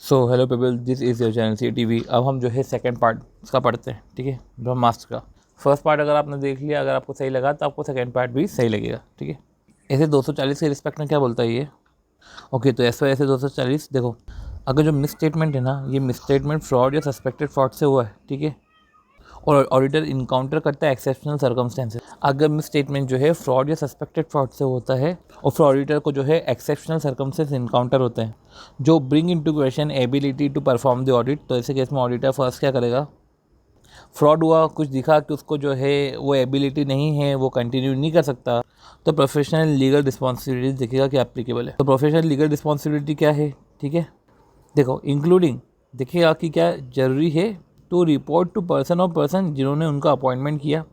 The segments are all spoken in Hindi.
So hello people, this is your channel C TV. अब हम जो है सेकंड पार्ट उसका पढ़ते हैं, ठीक है, ब्रह्मास्त्र का। फर्स्ट पार्ट अगर आपने देख लिया, अगर आपको सही लगा तो आपको सेकंड पार्ट भी सही लगेगा, ठीक है। ऐसे 240 के रिस्पेक्ट में क्या बोलता है ये? ओके, तो ऐसे 240 देखो, अगर जो मिस स्टेटमेंट है ना, ये मिस स्टेटमेंट फ्रॉड या सस्पेक्टेड फ्रॉड से हुआ है, ठीक है, और ऑडिटर इनकाउंटर करता है एक्सेप्शनल सर्कमस्टेंसेस। अगर मिस स्टेटमेंट जो है फ्रॉड या सस्पेक्टेड फ्रॉड से होता है और फिर ऑडिटर को जो है एक्सेप्शनल सर्कमस्टेंस इनकाउंटर होते हैं जो bring into question ability to perform the audit, तो ऐसे केस में ऑडिटर फर्स्ट क्या करेगा? फ्रॉड हुआ, कुछ दिखा कि उसको जो है वो एबिलिटी नहीं है, वो कंटिन्यू नहीं कर सकता, तो प्रोफेशनल लीगल रिस्पॉन्सिबिलिटी देखिएगा कि एप्लीकेबल है। तो प्रोफेशनल लीगल रिस्पॉन्सिबिलिटी क्या है, ठीक है, देखो इंक्लूडिंग देखिएगा कि क्या जरूरी है टू रिपोर्ट टू पर्सन और पर्सन जिन्होंने उनका अपॉइंटमेंट किया,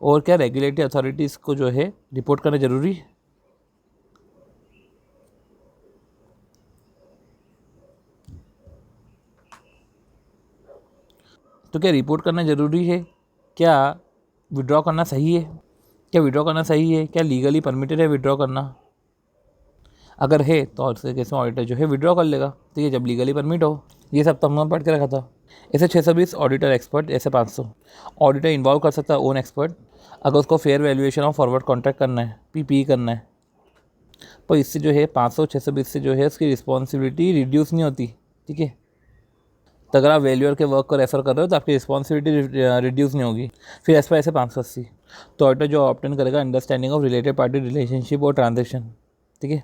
और क्या रेगुलेटरी अथॉरिटीज़ को जो है रिपोर्ट करना जरूरी है। तो क्या रिपोर्ट करना ज़रूरी है? क्या विड्रॉ करना सही है? क्या विड्रॉ करना सही है? क्या लीगली परमिटेड है विड्रॉ करना? अगर है तो उसके केस में ऑडिटर जो है विड्रॉ कर लेगा, ठीक है, जब लीगली परमिट हो। ये सब तो हमने पढ़ के रखा था। ऐसे 620 ऑडिटर एक्सपर्ट, ऐसे 500 ऑडिटर इन्वॉल्व कर सकता है ओन एक्सपर्ट अगर उसको fair valuation of forward contract करना है, पीपीई करना है। पर इससे जो है 500 620 से जो है उसकी रिस्पॉन्सिबिलिटी रिड्यूस नहीं होती, ठीक है। तो अगर आप वैल्यूअर के वर्क को रेफर कर रहे हो तो आपकी रिस्पॉन्सिबिलिटी रिड्यूस नहीं होगी। फिर ऐसे पर ऐसे 580 तो ऑडिटर जो ऑप्टेन करेगा understanding of related party relationship और ट्रांजेक्शन, ठीक है।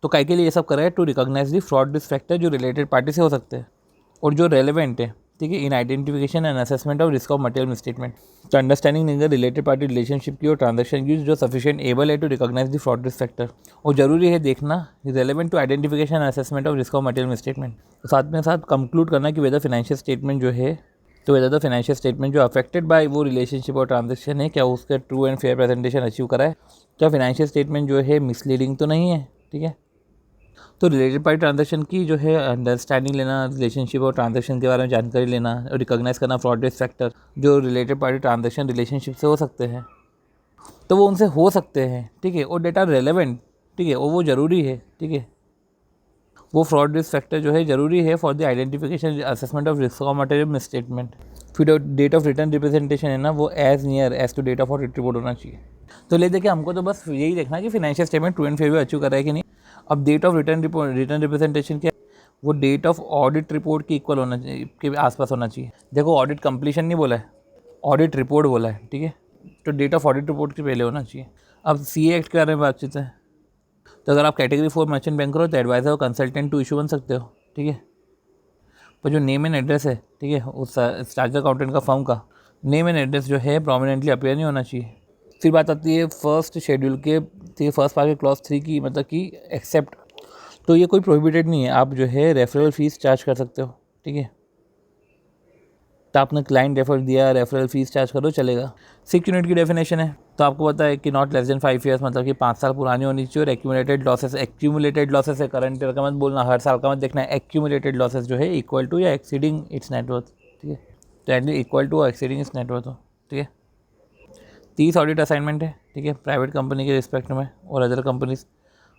तो काय के लिए ये सब करा है? To recognise the fraud risk factor जो रिलेटेड पार्टी से हो सकते हैं और जो रेलेवेंट है, ठीक है, in identification and assessment of risk of material misstatement. तो अंडरस्टैंडिंग नहीं रिलेटेड पार्टी रिलेशनशिप की और ट्रांजेक्शन की जो सफिशिएंट एबल है to recognise the fraud risk factor, और जरूरी है देखना relevant to identification and assessment of risk of material misstatement. तो साथ में साथ कंक्लूड करना कि वेदर फाइनेंशियल स्टेटमेंट जो है, तो वेदर द फाइनेंशियल स्टेटमेंट जो अफेक्टेड बाय वो रिलेशनशिप और ट्रांजेक्शन है, क्या उसका true and fair presentation achieve करा है, क्या फाइनेंशियल स्टेटमेंट जो है मिसलीडिंग तो नहीं है, ठीक है। तो रिलेटेड पार्टी ट्रांजैक्शन की जो है अंडरस्टैंडिंग लेना, रिलेशनशिप और ट्रांजैक्शन के बारे में जानकारी लेना और रिकॉग्नाइज करना फ्रॉड रिस्क फैक्टर जो रिलेटेड पार्टी ट्रांजैक्शन रिलेशनशिप से हो सकते हैं, तो वो उनसे हो सकते हैं, ठीक है, और डेटा रेलेवेंट, ठीक है, और वो ज़रूरी है, ठीक है। वो फ्रॉड रिस्क फैक्टर जो है ज़रूरी है for the identification assessment of risk of material misstatement. फिर डेट ऑफ रिटर्न रिप्रेजेंटेशन है ना, वो as near as to date of audit report होना चाहिए। तो ले देखिए, हमको तो बस यही देखना है कि financial statement true and fair achieve कर रहा है कि नहीं। अब डेट ऑफ रिटर्न रिप्रेजेंटेशन क्या, वो डेट ऑफ ऑडिट रिपोर्ट के इक्वल होना चाहिए, के आसपास होना चाहिए। देखो ऑडिट कंप्लीशन नहीं बोला है, ऑडिट रिपोर्ट बोला है, ठीक है। तो डेट ऑफ ऑडिट रिपोर्ट के पहले होना चाहिए। अब CA एक्ट के बारे में बातचीत है, तो अगर आप कैटेगरी 4 मर्चेंट बैंक हो तो एडवाइजर और कंसल्टेंट टू इशू बन सकते हो, ठीक है। पर जो नेम एंड एड्रेस है, ठीक है, उस चार्ज अकाउंटेंट का फर्म का नेम एंड एड्रेस जो है प्रोमिनेंटली अपीयर नहीं होना चाहिए। फिर बात आती है फर्स्ट शेड्यूल के, ठीक है, फर्स्ट पार्ट के क्लॉज 3 की, मतलब कि एक्सेप्ट, तो ये कोई प्रोहिबिटेड नहीं है, आप जो है रेफरल फीस चार्ज कर सकते हो, ठीक है। तो आपने क्लाइंट रेफर दिया, रेफरल फीस चार्ज करो, चलेगा। सिक यूनिट की डेफिनेशन है, तो आपको पता है कि नॉट लेस देन 5 ईयर्स, मतलब कि 5 साल पुरानी होनी चाहिए, और एक्यूमुलेटेड लॉसेस है, करंट ईयर का मत बोलना, हर साल का मत देखना है। एक्यूमुलेटेड लॉसेस जो है इक्वल टू या एक्सीडिंग इट्स नेटवर्थ, ठीक है, तो एटलीस्ट इक्वल टू और एक्सीडिंग इट्स नेटवर्थ हो, ठीक है। 30 ऑडिट असाइनमेंट है, ठीक है, प्राइवेट कंपनी के रिस्पेक्ट में और अदर कंपनीज,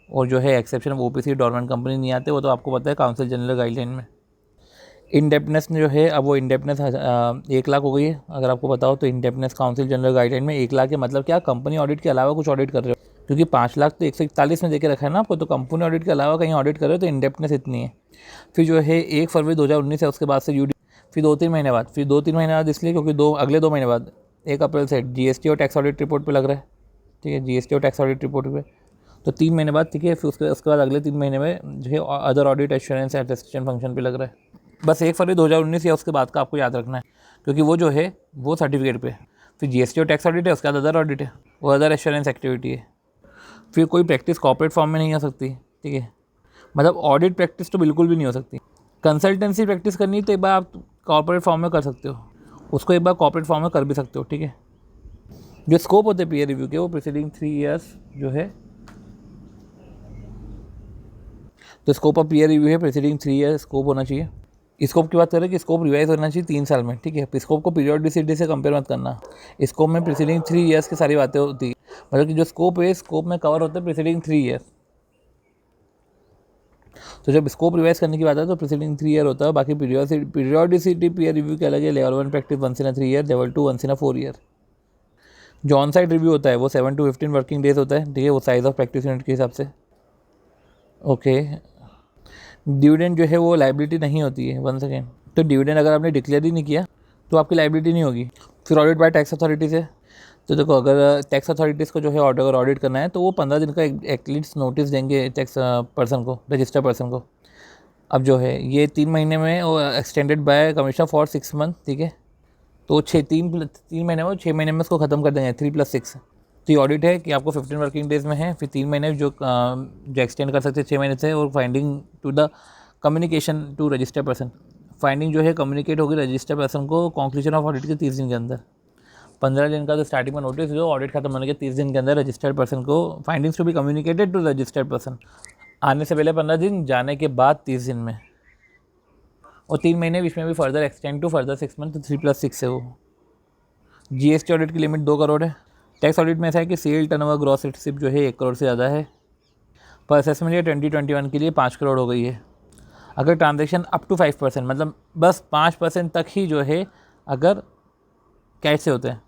और जो है एक्सेप्शन OPC डॉर्मेंट कंपनी नहीं आते, वो तो आपको पता है काउंसिल जनरल गाइडलाइन में। इनडेप्टनेस जो है, अब वो इनडेप्टनेस 1 लाख हो गई है, अगर आपको बताओ तो इनडेप्टनेस काउंसिल जनरल गाइडलाइन में 1 लाख के मतलब क्या, कंपनी ऑडिट के अलावा कुछ ऑडिट कर रहे हो, क्योंकि 5 लाख तो 141 में देके रखा है ना आपको, तो कंपनी ऑडिट के अलावा कहीं ऑडिट कर रहे हो तो इनडेप्टनेस इतनी है। फिर जो है 1 फरवरी 2019 है, उसके बाद से यूडी, फिर 2-3 महीने बाद, फिर 2-3 महीने बाद इसलिए क्योंकि अगले 2 महीने बाद 1 अप्रैल से GST और टैक्स ऑडिट रिपोर्ट पर लग रहा है, ठीक है, GST और टैक्स ऑडिट रिपोर्ट पे, तो 3 महीने बाद, ठीक है। फिर उसके बाद अगले 3 महीने में जो है other audit assurance attestation function पे लग रहा है। बस 1 फरवरी 2019 या उसके बाद का आपको याद रखना है, क्योंकि वो जो है वो सर्टिफिकेट पे, फिर GST और टैक्स ऑडिट है, उसके बाद अदर ऑडिट है, वो अदर एश्योरेंस एक्टिविटी है। फिर कोई प्रैक्टिस कॉर्पोरेट फॉर्म में नहीं हो सकती, ठीक है, मतलब ऑडिट प्रैक्टिस तो बिल्कुल भी नहीं हो सकती। कंसल्टेंसी प्रैक्टिस करनी है तो एक बार आप कॉर्पोरेट फॉर्म में कर सकते हो, उसको एक बार कॉर्पोरेट फॉर्म में कर भी सकते हो, ठीक है। जो स्कोप होते हैं पीयर रिव्यू के, वो प्रीसीडिंग 3 ईयर्स जो है, तो स्कोप ऑफ पीयर रिव्यू है प्रीसीडिंग 3 ईयर स्कोप होना चाहिए। स्कोप की बात करें कि स्कोप रिवाइज होना चाहिए 3 साल में, ठीक है। स्कोप को पीरियोडिसिटी से कंपेयर मत करना, स्कोप में प्रीसीडिंग 3 ईयर्स की सारी बातें होती है, मतलब कि जो स्कोप है, स्कोप में कवर होते हैं प्रीसीडिंग 3 ईयर्स। तो जब स्कोप रिवाइज करने की बात है तो प्रीसीडिंग 3 ईयर होता है, बाकी पीरियोडिसिटी पीयर रिव्यू के अलग है, लेवल 1 प्रैक्टिस 1 इन 3 ईयर, लेवल 2 1 इन 4 ईयर। जो ऑन साइट रिव्यू होता है वो 7 to 15 वर्किंग डेज होता है, ठीक है, वो साइज ऑफ प्रैक्टिस यूनिट के हिसाब से। ओके, डिविडेंड जो है वो लाइबिलिटी नहीं होती है, वन सेकेंड। तो डिविडेंड अगर आपने डिक्लेयर ही नहीं किया तो आपकी लाइबिलिटी नहीं होगी। फिर ऑडिट बाय टैक्स अथॉरिटी से, तो देखो अगर टैक्स अथॉरिटीज़ को जो है अगर ऑडिट करना है तो वो 15 दिन का एटलीस्ट नोटिस देंगे टैक्स पर्सन को, रजिस्टर पर्सन को। अब जो है ये 3 महीने में वो extended by commissioner for 6 month, ठीक है, तो 3 महीने में 6 महीने में उसको ख़त्म कर देंगे, 3+6। तो ये ऑडिट है कि आपको 15 वर्किंग डेज में है, फिर 3 महीने जो एक्सटेंड कर सकते हैं 6 महीने से, और finding to the communication to register person. Finding जो है कम्युनिकेट होगी रजिस्टर पर्सन को कंक्लूजन ऑफ ऑडिट के 30 दिन के अंदर। 15 दिन का तो स्टार्टिंग में नोटिस, जो ऑडिट खत्म होने के 30 दिन के अंदर रजिस्टर्ड पर्सन को findings to be communicated to registered person. आने से पहले 15 दिन, जाने के बाद 30 दिन में, और 3 महीने बीच में भी further extend to further 6 month, तो 3+6 है वो। जीएसटी ऑडिट की लिमिट 2 करोड़ है। टैक्स ऑडिट में ऐसा है कि सेल टर्नओवर ग्रॉस रिसिप्ट जो है 1 करोड़ से ज़्यादा है। पर असेसमेंट ये 2021 के लिए 5 करोड़ हो गई है। अगर ट्रांजेक्शन अप टू 5%, मतलब बस 5% तक ही जो है अगर कैश से होते हैं,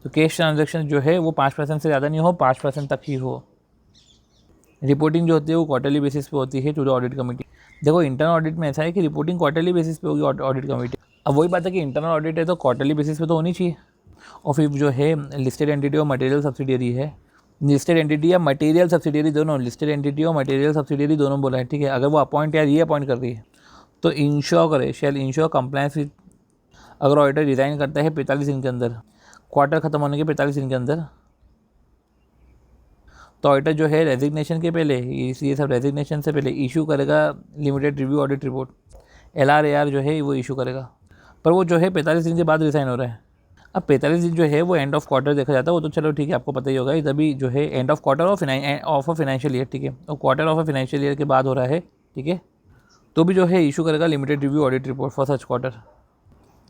तो कैश ट्रांजेक्शन जो है वो 5% से ज़्यादा नहीं हो, 5% तक ही हो। रिपोर्टिंग जो होती है वो क्वार्टरली बेसिस पे होती है टू द ऑडिट कमेटी। देखो इंटरनल ऑडिट में ऐसा है कि रिपोर्टिंग क्वार्टरली बेसिस पे होगी ऑडिट कमेटी। अब वही बात है कि इंटरनल ऑडिट है तो क्वार्टरली बेसिस पे तो होनी चाहिए। और फिर जो है लिस्टेड एंटिटी और मटेरियल सब्सिडियरी है, लिस्टेड एंटिटी या मटेरियल सब्सिडियरी दोनों, लिस्टेड एंटिटी और मटेरियल सब्सिडियरी दोनों बोला है, ठीक है। अगर वो अपॉइंट या री अपॉइंट कर रही है तो इंश्योर करे, शैल इंश्योर कंप्लायंस विद। अगर ऑडिटर रिज़ाइन करता है 45 दिन के अंदर, क्वार्टर ख़त्म होने के 45 दिन के अंदर, तो ऑडिटर जो है रेजिग्नेशन के पहले, ये सब रेजिग्नेशन से पहले इशू करेगा limited review audit report, LRAR जो है वो इशू करेगा। पर वो जो है 45 दिन के बाद रिसाइन हो रहा है। अब 45 दिन जो है वो एंड ऑफ क्वार्टर देखा जाता है, वो तो चलो ठीक है, आपको पता ही होगा, तभी जो है end of quarter of a financial year, ठीक है, और quarter of a financial year के बाद हो रहा है, ठीक है, तो भी जो है इशू करेगा limited review audit report for such quarter.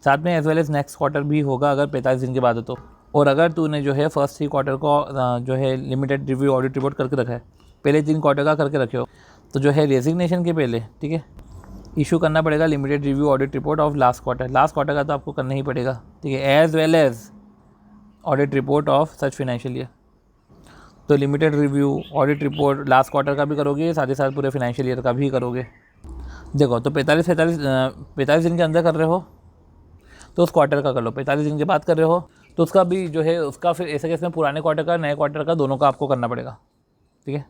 साथ में as well as next quarter भी होगा अगर 45 दिन के बाद हो तो। और अगर तूने जो है फर्स्ट 3 क्वार्टर को जो है लिमिटेड रिव्यू ऑडिट रिपोर्ट करके रखा है, पहले 3 क्वार्टर का करके रखे हो, तो जो है रेजिग्नेशन के पहले, ठीक है, इशू करना पड़ेगा limited review audit report of last quarter का तो आपको करना ही पड़ेगा, ठीक है, as well as audit report of such financial year. तो limited review audit report last quarter का भी करोगे, साथ ही साथ पूरे फाइनेंशियल ईयर का भी करोगे। देखो तो 45 दिन के अंदर कर रहे हो तो उस क्वार्टर का कर लो, 45 दिन के बाद कर रहे हो तो उसका भी जो है उसका फिर ऐसे केस में पुराने क्वार्टर का नए क्वार्टर का दोनों का आपको करना पड़ेगा, ठीक है।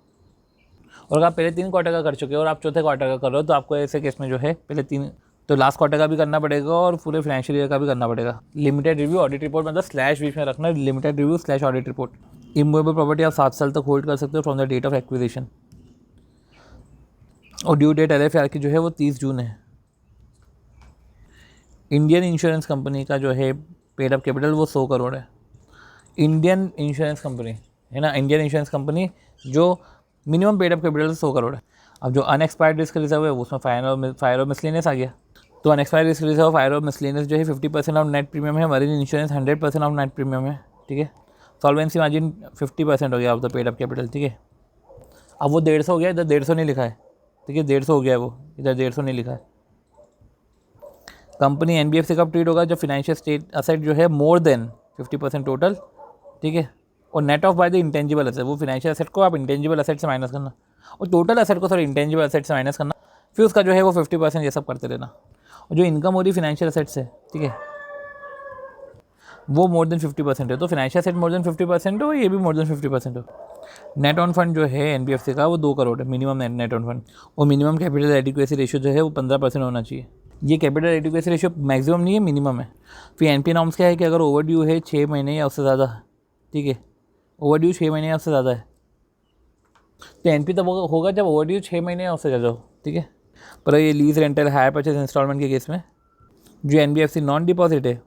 और अगर आप पहले 3 क्वार्टर का कर चुके हो और आप चौथे क्वार्टर का कर रहे हो तो आपको ऐसे केस में जो है पहले 3 तो लास्ट क्वार्टर का भी करना पड़ेगा और पूरे फाइनेंशियल ईयर का भी करना पड़ेगा। लिमिटेड रिव्यू ऑडिट रिपोर्ट मतलब स्लैश बीच में रखना, limited review slash audit report. Immovable property आप 7 साल तक होल्ड कर सकते हो from the date of acquisition, और ड्यू डेट LFR की जो है वो 30 जून है। इंडियन इंश्योरेंस कंपनी का जो है पेड अप कैपिटल वो 100 करोड़ है। इंडियन इंश्योरेंस कंपनी है ना, इंडियन इंश्योरेंस कंपनी जो minimum paid up capital 100 crore है। अब जो अनएक्सपायर्ड रिस्क रिजर्व है उसमें फायर और मिसलेनियस आ गया, तो अनएक्सपायर्ड रिस्क रिजर्व फायर और मिसलेनियस जो है 50% ऑफ नेट प्रीमियम है, marine insurance 100% of net premium है, ठीक है। सॉल्वेंसी मार्जिन 50% हो गया of the paid up capital, ठीक है। अब वो 150 हो गया, इधर 150 नहीं लिखा है, ठीक है, 150 हो गया है वो, इधर 150 नहीं लिखा है। कंपनी NBFC कब ट्रीट होगा, जब फाइनेंशियल स्टेट असेट जो है मोर देन 50% टोटल, ठीक है, और net of by the intangible asset, वो फाइनेंशियल असेट को आप इंटेंजिबल असेट से माइनस करना और टोटल असेट को इंटेंजिबल असेट से माइनस करना, फिर उसका जो है वो 50% ये सब करते रहना। और जो इनकम हो रही फाइनेंशियल असेट से, ठीक है, वो मोर देन 50% है, तो फाइनेंशियल असेट मोर देन 50% हो, ये भी मोर देन 50% हो। नेट ऑन फंड जो है NBFC का वो 2 करोड़ है मिनिमम नेट ऑन फंड, और मिनिमम कैपिटल एडिक्वेसी रेशियो जो है वो 15% होना चाहिए। ये कैपिटल एडिक्वेसी रेशियो मैक्सिमम नहीं है, मिनिमम है। फिर NP नॉर्म्स क्या है कि अगर ओवरड्यू है 6 महीने या उससे ज़्यादा, ठीक है, ओवरड्यू 6 महीने या उससे ज़्यादा है, तो NP तब होगा जब ओवरड्यू 6 महीने या उससे ज़्यादा हो, ठीक है। पर ये lease rental hire purchase instalment के केस में जो NBFC नॉन डिपॉजिट है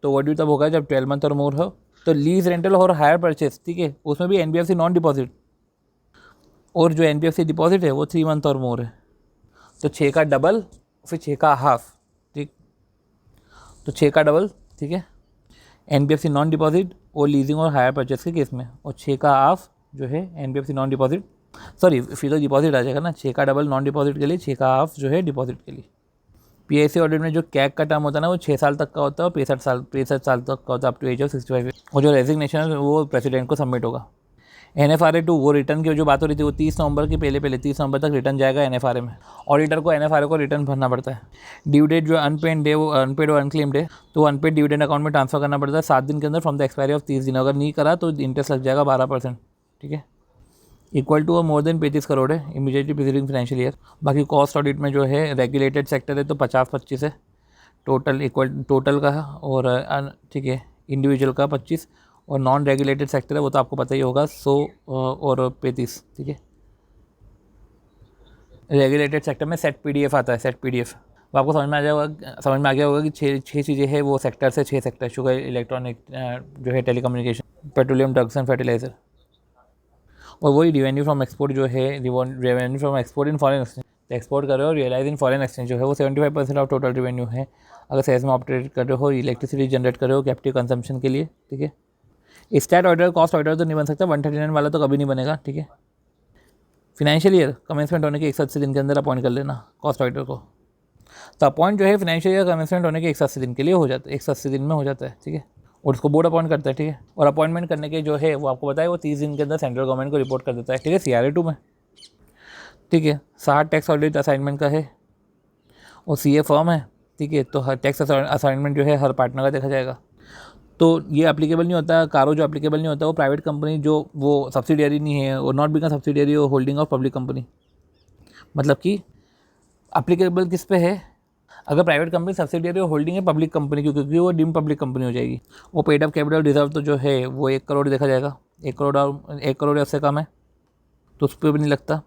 तो ओवरड्यू तब होगा जब 12 मंथ और मोर हो। तो लीज रेंटल और हायर परचेज, ठीक है, उसमें भी NBFC नॉन डिपॉजिट, और जो NBFC डिपॉजिट है वो 3 मंथ और मोर है, तो 6 का डबल फिर 6 का हाफ, ठीक, तो 6 का डबल, ठीक है, NBFC नॉन डिपॉजिट और लीजिंग और हायर परचेज के केस में, और 6 का हाफ जो है NBFC नॉन डिपॉजिट सॉरी फिर तो डिपॉजिट आ जाएगा ना, 6 का डबल नॉन डिपॉजिट के लिए, 6 का हाफ जो है डिपॉजिट के लिए। पीएससी ऑडिट में जो कैग का टर्म होता है ना वो 6 साल तक का होता है और 65 साल तक का होता है, अप टू एज ऑफ 65। और जो रेजिग्नेशन है वो प्रेसिडेंट को सबमिट होगा। NFRA 2 वो रिटर्न की जो बात हो रही थी वो 30 नवंबर के पहले 30 नवंबर तक रिटर्न जाएगा NFRA में। ऑडिटर को NFRA को रिटर्न भरना पड़ता है। ड्यू डेट जो अनपेड है वो अनपेड और अनक्लेम्ड है तो अनपेड डिविडेंड अकाउंट में ट्रांसफर करना पड़ता है 7 दिन के अंदर फ्रॉम द एक्सपायरी ऑफ 30 दिन। अगर नहीं करा तो इंटरेस्ट लग जाएगा 12%। ठीक है, इक्वल टू और मोर देन 35 करोड़ है इमीडिएटली प्रीसीडिंग फाइनेंशियल ईयर। बाकी कॉस्ट ऑडिट में जो है रेगुलेटेड सेक्टर है तो 50-25 है टोटल, इक्वल टोटल का। और ठीक है, इंडिविजुअल का 25 और नॉन रेगुलेटेड सेक्टर है वो तो आपको पता ही होगा 100 और 35। ठीक है, रेगुलेटेड सेक्टर में सेट PDF आता है, सेट PDF वो आपको समझ में आ गया होगा कि छः चीज़ें हैं वो सेक्टर से 6 सेक्टर, शुगर, इलेक्ट्रॉनिक जो है, telecommunication, petroleum, drugs and fertiliser. और वही रेवेन्यू फ्रॉम एक्सपोर्ट जो है, revenue from export in foreign exchange, export कर रहे हो रियलाइज इन फॉरेन एक्सचेंज जो है वो 75% ऑफ टोटल रेवेन्यू है। अगर सेल्स में ऑपरेट कर रहे हो, इलेक्ट्रिसिटी जनरेट कर रहे हो कैप्टिव कंजम्पशन के लिए। ठीक है, स्टैट ऑर्डर, कॉस्ट ऑर्डर तो नहीं बन सकता, 139 वाला तो कभी नहीं बनेगा। ठीक है, फिनेंशियल ईयर कमेंसमेंट होने के 180 दिन के अंदर अपॉइंट कर लेना कॉस्ट ऑडिटर को। तो अपॉइंट जो है फिनेंशियल ईयर कमेंसमेंट होने के 180 दिन के लिए हो जाता है, 180 दिन में हो जाता है। ठीक है, और उसको बोर्ड अपॉइंट करता है। ठीक है, और अपॉइंटमेंट करने के जो है वो आपको बताया वो 30 दिन के अंदर सेंट्रल गवर्नमेंट को रिपोर्ट कर देता है। ठीक है, CRA 2 में। ठीक है, 60 टैक्स ऑडिट असाइनमेंट का है और CA फर्म है। ठीक है, तो हर टैक्स असाइनमेंट जो है हर पार्टनर का देखा जाएगा। तो ये एप्लीकेबल नहीं होता, कारो जो एप्लीकेबल नहीं होता वो प्राइवेट कंपनी जो वो सब्सिडियरी नहीं है और नॉट बिकम सब्सिडियरी और होल्डिंग ऑफ पब्लिक कंपनी। मतलब कि एप्लीकेबल किस पे है, अगर प्राइवेट कंपनी सब्सिडियरी और होल्डिंग है पब्लिक कंपनी की, क्योंकि वो डीम पब्लिक कंपनी हो जाएगी। वो पेड अप कैपिटल रिजर्व तो जो है वो 1 करोड़ देखा जाएगा, 1 करोड़ और 1 करोड़ से कम है तो उस पर भी नहीं लगता।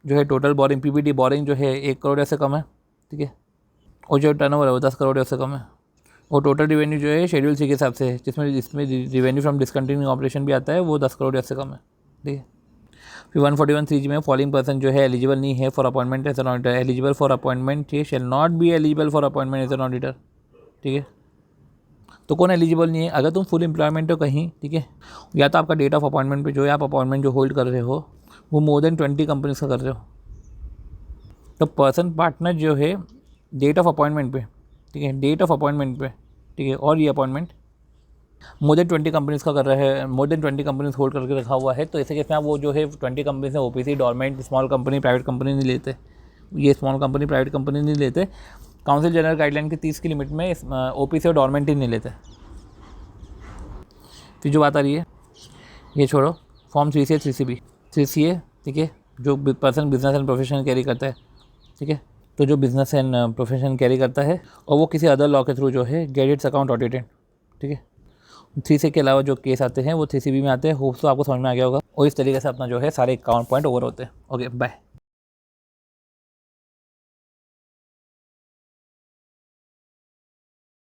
जो है टोटल बोरिंग PBT बोरिंग जो है 1 करोड़ से कम है। ठीक है, और जो टर्नओवर है वो 10 करोड़ से कम है। और टोटल रिवेन्यू जो है शेड्यूल C के हिसाब से, जिसमें रिवेन्यू फ्रॉम डिसकंटिन्यूइंग ऑपरेशन भी आता है, वो 10 करोड़ से कम है। ठीक है, फिर 141(3) में फॉलोइंग पर्सन जो है एलिजिबल नहीं है for appointment as an auditor, eligible for appointment shall not be eligible for appointment as an auditor. ठीक है, तो कौन एलिजिबल नहीं है, अगर तुम फुल एम्प्लॉयमेंट हो कहीं। ठीक है, या तो आपका डेट ऑफ अपॉइंटमेंट पे जो है आप अपॉइंटमेंट जो होल्ड कर रहे हो वो मोर देन 20 कंपनीज का कर रहे हो, तो पर्सन पार्टनर जो है डेट ऑफ अपॉइंटमेंट पे। ठीक है, डेट ऑफ अपॉइंटमेंट पे। ठीक है, और ये अपॉइंटमेंट मोर देन 20 कंपनीज़ का कर रहा है, मोर देन 20 कंपनीज होल्ड करके रखा हुआ है, तो ऐसे केस में आप वो जो है 20 कंपनीज है OPC, dormant, small company, private company नहीं लेते। ये स्मॉल कंपनी, प्राइवेट कंपनी नहीं लेते। काउंसिल जनरल गाइडलाइन की 30 की लिमिट में OPC और डॉर्मेंट ही नहीं लेते। फिर जो बात आ रही है ये छोड़ो, फॉर्म 3CA 3CB 3CA। ठीक है, जो person business and profession carry करता है। ठीक है, तो जो बिजनेस एंड प्रोफेशन कैरी करता है और वो किसी अदर लॉ के थ्रू जो है गेट इट्स अकाउंट ऑडिटेड। ठीक है, 3CA के अलावा जो केस आते हैं वो 3CB में आते हैं। होप्स तो आपको समझ में आ गया होगा। और इस तरीके से अपना जो है सारे अकाउंट पॉइंट ओवर होते हैं। Okay, bye.